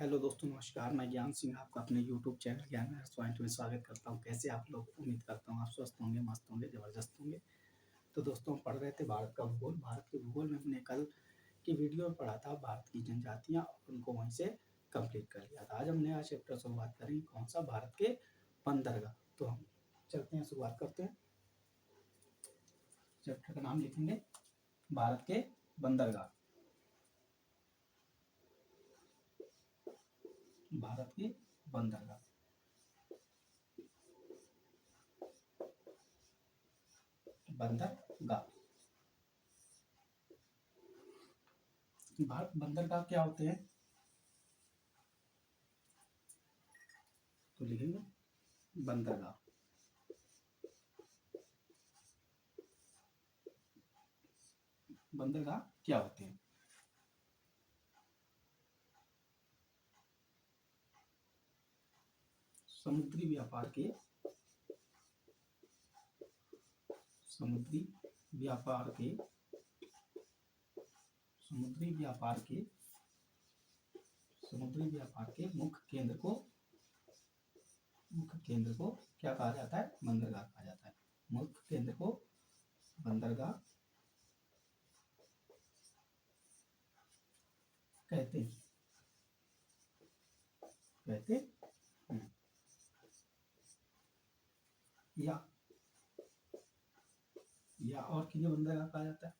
Hello दोस्तों, नमस्कार। मैं ज्ञान सिंह आपका अपने यूट्यूब चैनल ज्ञान पॉइंट में स्वागत करता हूँ। कैसे आप लोग? उम्मीद करता हूँ आप स्वस्थ होंगे, मस्त होंगे, ज़बरदस्त होंगे। तो दोस्तों, हम पढ़ रहे थे भारत का भूगोल। भारत के भूगोल में हमने कल की वीडियो में पढ़ा था भारत की जनजातियाँ, उनको वहीं से कंप्लीट कर लिया था। आज हम नया चैप्टर शुरुआत करेंगे। कौन सा? भारत के बंदरगाह। तो हम चलते हैं, शुरुआत करते हैं। चैप्टर का नाम लिखेंगे भारत के बंदरगाह। भारत के बंदरगाह। बंदरगाह। भारत बंदरगाह क्या होते हैं? तो लिखेंगे बंदरगाह। बंदरगाह क्या होते हैं? समुद्री व्यापार के समुद्री व्यापार के समुद्री व्यापार के समुद्री व्यापार के मुख्य केंद्र को क्या कहा जाता है? बंदरगाह कहा जाता है। मुख्य केंद्र को बंदरगाह कहते हैं। हैं। या और किन्हें बंदरगाह कहा जाता है?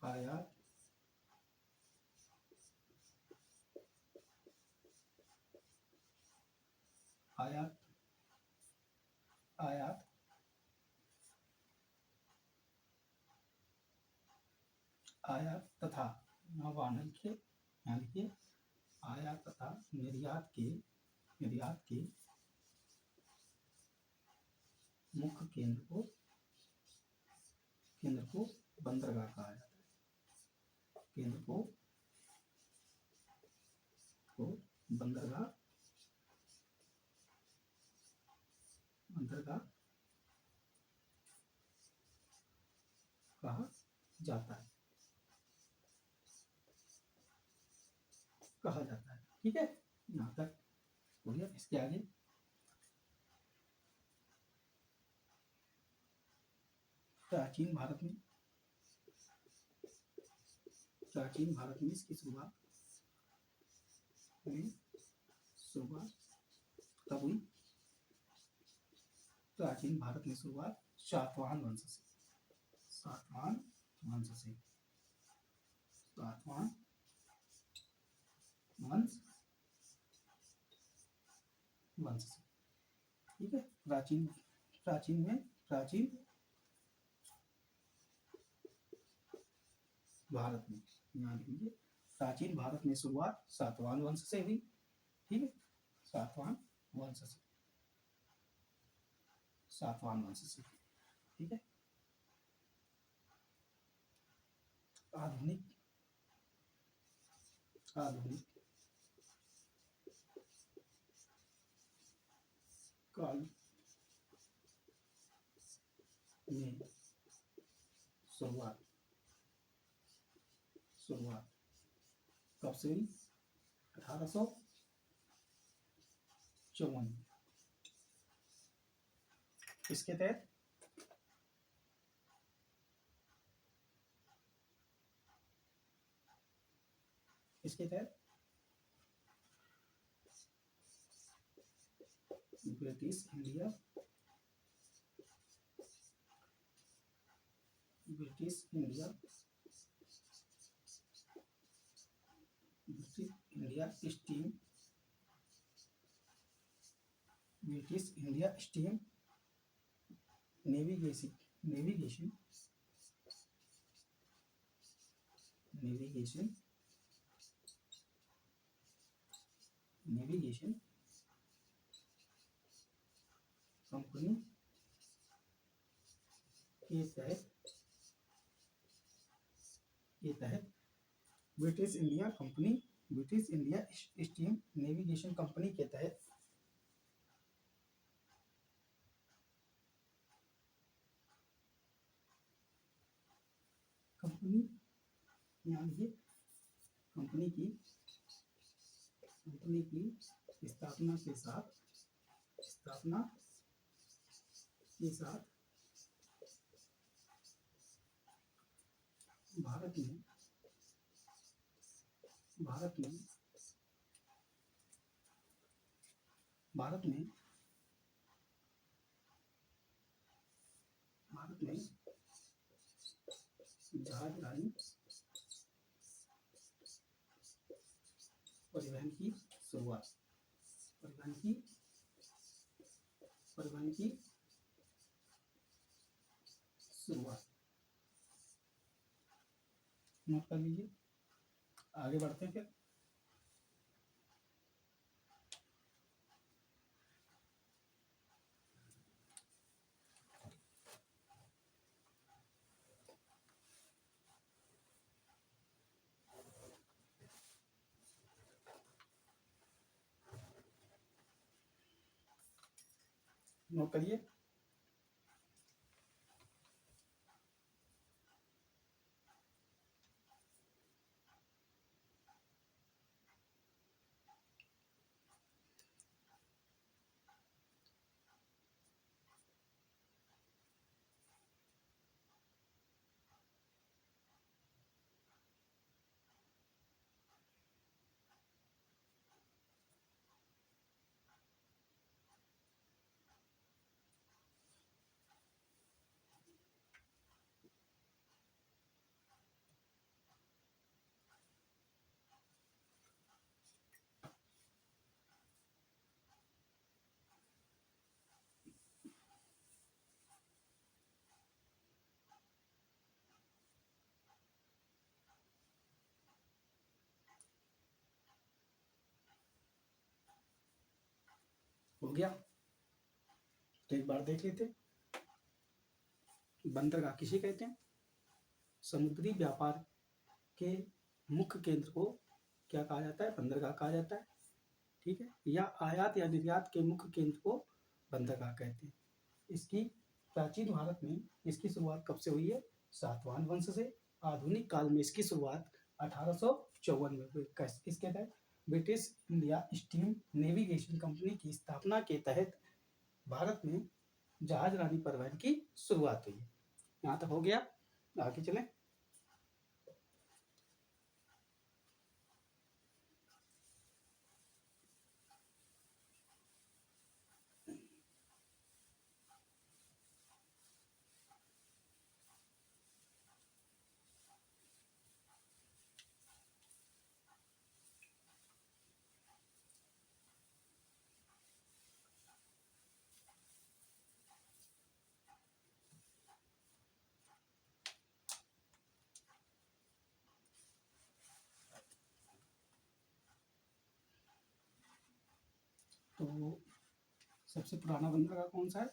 आयात आयात आयात आयात तथा वाणिज्य, यानी कि आयात तथा निर्यात के मुख्य केंद्र को बंदरगाह कहा जाता है। केंद्र को बंदरगाह कहा जाता है। ठीक है, यहाँ तक हो गया। इसके आगे प्राचीन भारत में इसकी शुरुआत कब हुई? प्राचीन भारत में शुरुआत सातवाहन वंश से। सातवाहन वंश से ठीक है। प्राचीन भारत में, यहाँ लिखेंगे प्राचीन भारत में शुरुआत सातवाहन वंश से हुई। ठीक है, सातवाहन वंश से। ठीक है। आधुनिक काल में शुरुआत कब से हुई? 1854। इसके तहत British India steam navigation company के तहत British India steam navigation company के तहत कंपनी की स्थापना के साथ भारत में जहाज रानी परिवहन की शुरुआत नोट कर लीजिए। आगे बढ़ते हैं फिर। नोट करिए। हो गया। तो एक बार देख लेते। बंदरगाह किसे कहते हैं? समुद्री व्यापार के मुख्य केंद्र को क्या कहा जाता है? बंदरगाह कहा जाता है। ठीक है। या आयात या निर्यात के मुख्य केंद्र को बंदरगाह कहते हैं। इसकी प्राचीन भारत में इसकी शुरुआत कब से हुई है? सातवाहन वंश से। आधुनिक काल में इसकी शुरुआत 1854 में हुई। किसके तहत? British India steam navigation company की स्थापना के तहत भारत में जहाज रानी परिवहन की शुरुआत हुई है। यहाँ तक हो गया। आगे चलें। तो सबसे पुराना बंदरगाह कौन सा है?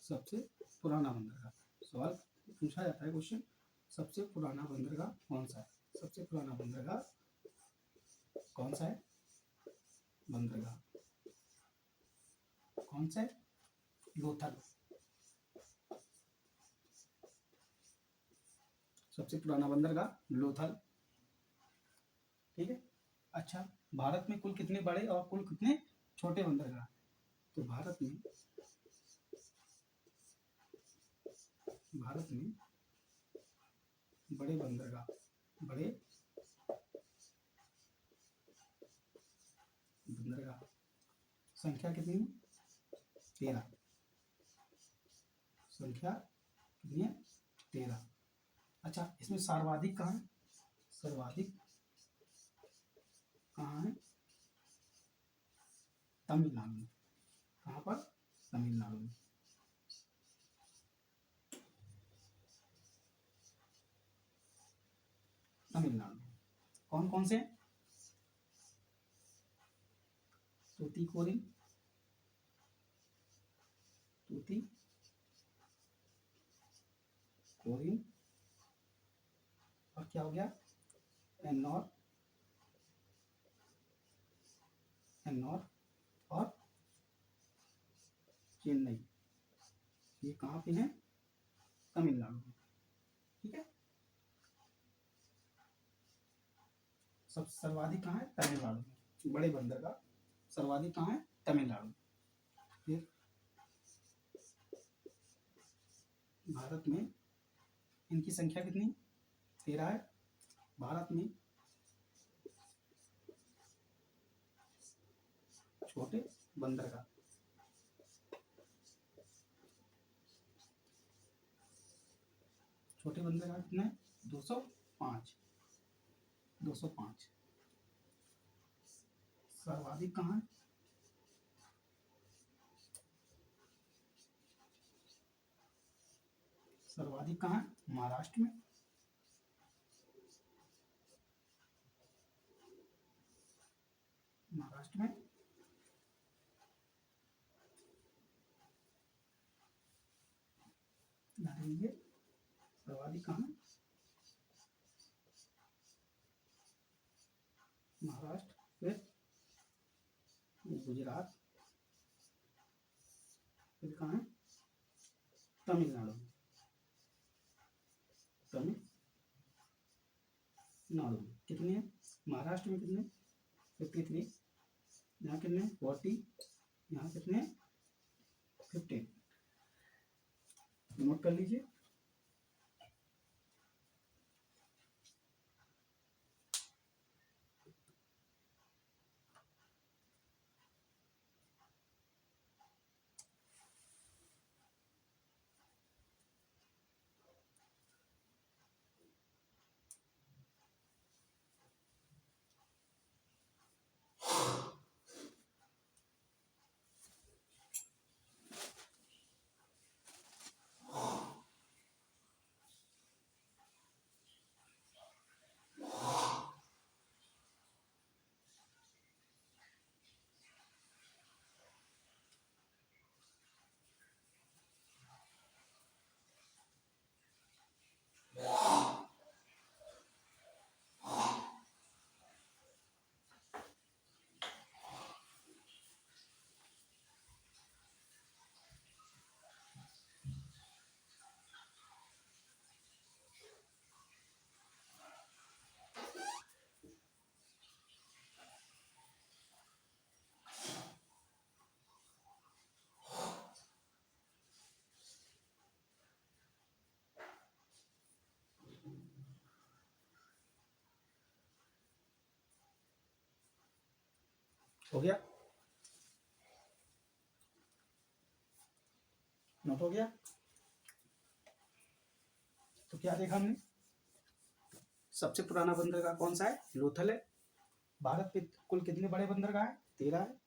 सबसे पुराना बंदरगाह सवाल पूछा जाता है क्वेश्चन। सबसे पुराना बंदरगाह कौन सा है? सबसे पुराना बंदरगाह कौन सा है? बंदरगाह कौन सा है? लोथल। सबसे पुराना बंदरगाह लोथल। ठीक है। अच्छा, भारत में कुल कितने बड़े और कुल कितने छोटे बंदरगाह? तो भारत में बड़े बंदरगाह संख्या कितनी है? 13। संख्या कितनी है? 13। अच्छा, इसमें सर्वाधिक कहाँ है? सर्वाधिक कहाँ है? तमिलनाडु में। कहाँ पर? तमिलनाडु में। तमिलनाडु। कौन कौन से? तूतीकोरिन, और क्या हो गया? एन्नौर और चेन्नई। ये कहाँ पे है? तमिलनाडु में। ठीक है। सब सर्वाधिक कहाँ है? तमिलनाडु में। बड़े बंदरगाह सर्वाधिक कहाँ है? तमिलनाडु में। फिर भारत में इनकी संख्या कितनी? 13 है। भारत में छोटे बंदरगाह कितने? 205। 205। सर्वाधिक कहाँ है? सर्वाधिक कहाँ है? महाराष्ट्र में। महाराष्ट्र में ध्यान दीजिए, सर्वाधिक कहाँ? महाराष्ट्र। फिर गुजरात। फिर कहाँ है? तमिलनाडु। तमिलनाडु में कितने हैं? महाराष्ट्र में कितने? 53। यहाँ कितने? 40। यहाँ कितने? 15। नोट कर लीजिए। हो गया? नोट हो गया? तो क्या देखा हमने? सबसे पुराना बंदरगाह कौन सा है? लोथल है। भारत में कुल कितने बड़े बंदरगाह है? 13 है।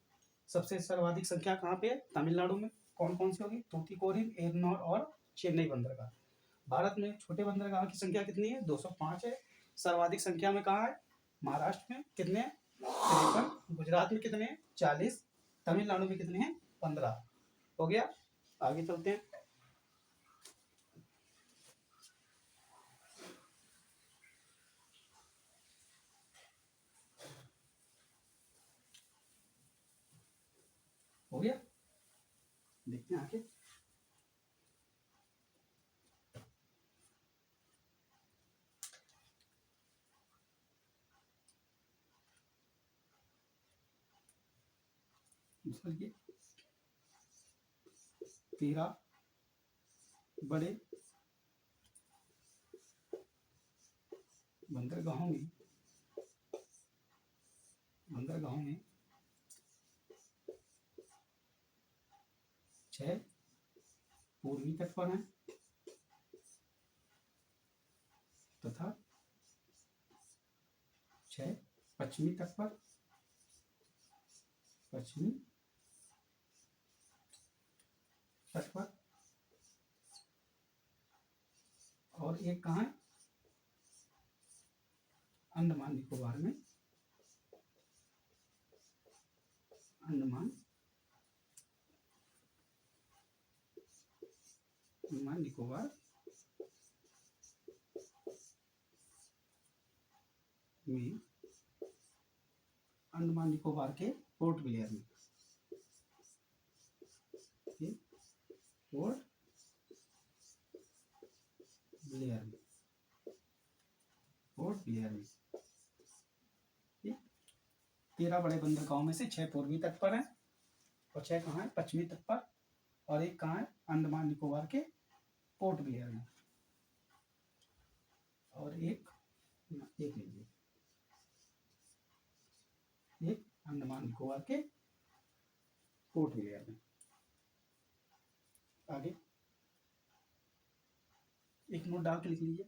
सबसे सर्वाधिक संख्या कहाँ पे है? तमिलनाडु में। कौन कौन सी होगी? तूतीकोरिन, एरनार और चेन्नई बंदरगाह। भारत में छोटे बंदरगाह की संख्या कितनी है? 205 है। सर्वाधिक संख्या में कहाँ है? महाराष्ट्र में। कितने? 53। गुजरात में कितने? 40। तमिलनाडु में कितने हैं? 15। हो गया? आगे चलते हैं। हो गया? देखते हैं आगे। ये 13 बड़े बंदरगाहों में 6 पूर्वी तट पर हैं तथा 6 पश्चिमी तट पर। पश्चिमी तट पर। और एक कहाँ है? अंडमान निकोबार में। अंडमान निकोबार में। अंडमान निकोबार के पोर्ट ब्लेयर में। पोर्ट ब्लेयर में। पोर्ट ब्लेयर में 13 बड़े बंदरगाहों में से 6 पूर्वी तट पर हैं और 6 कहाँ हैं? पश्चिमी तट पर, और एक कहाँ है? अंडमान निकोबार के पोर्ट ब्लेयर में, और एक नहीं, एक अंडमान निकोबार के पोर्ट ब्लेयर में। आगे एक नोट डाल के लिख लीजिए।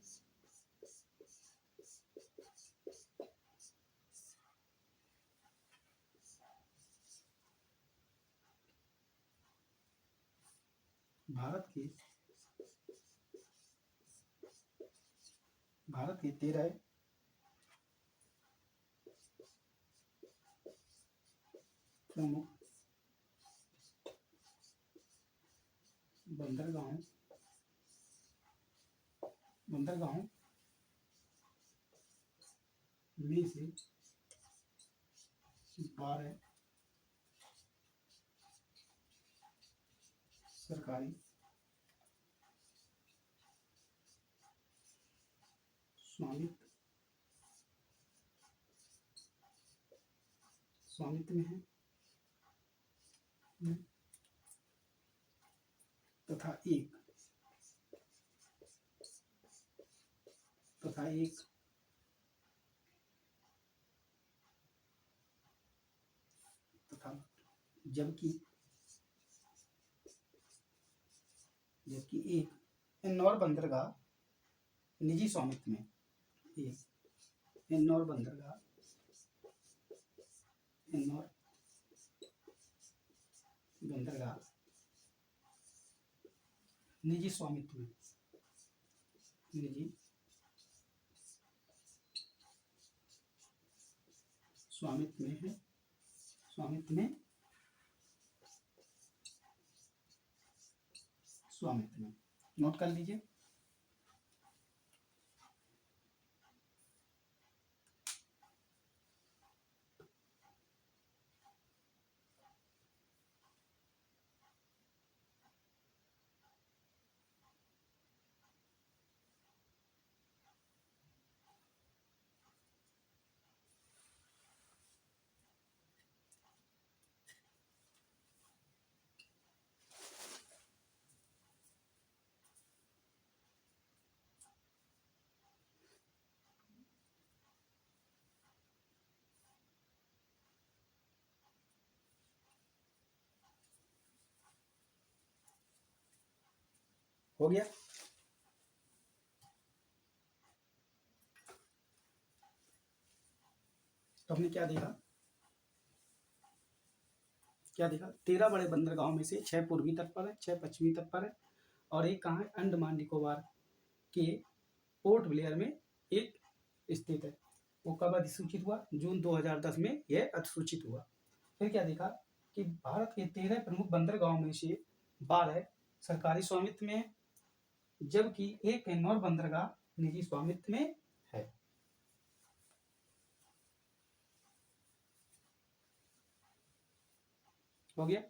भारत के 13 प्रमुख बंदरगाहों में से 12 सरकारी स्वामित्व में है तथा एक जबकि एक एन्नौर बंदरगाह निजी स्वामित्व में, एक एन्नौर बंदरगाह निजी स्वामित्व में नोट कर लीजिए। हो गया। तो हमने क्या देखा 13 बड़े बंदरगाहों में से 6 पूर्वी तट पर है, 6 पश्चिमी तट पर है, और एक कहाँ है? अंडमान निकोबार के पोर्ट ब्लेयर में एक स्थित है। वो कब अधिसूचित हुआ? जून 2010 में यह अधिसूचित हुआ। फिर क्या देखा कि भारत के 13 प्रमुख बंदरगाहों में से 12 सरकारी स्वामित्व में है, जबकि एक एन्नौर बंदरगाह निजी स्वामित्व में है। हो गया।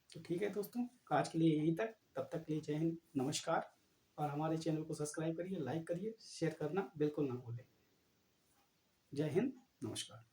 तो ठीक है दोस्तों, आज के लिए यहीं तक। तब तक के लिए जय हिंद, नमस्कार। और हमारे चैनल को सब्सक्राइब करिए, लाइक करिए, शेयर करना बिल्कुल ना भूलें। जय हिंद, नमस्कार।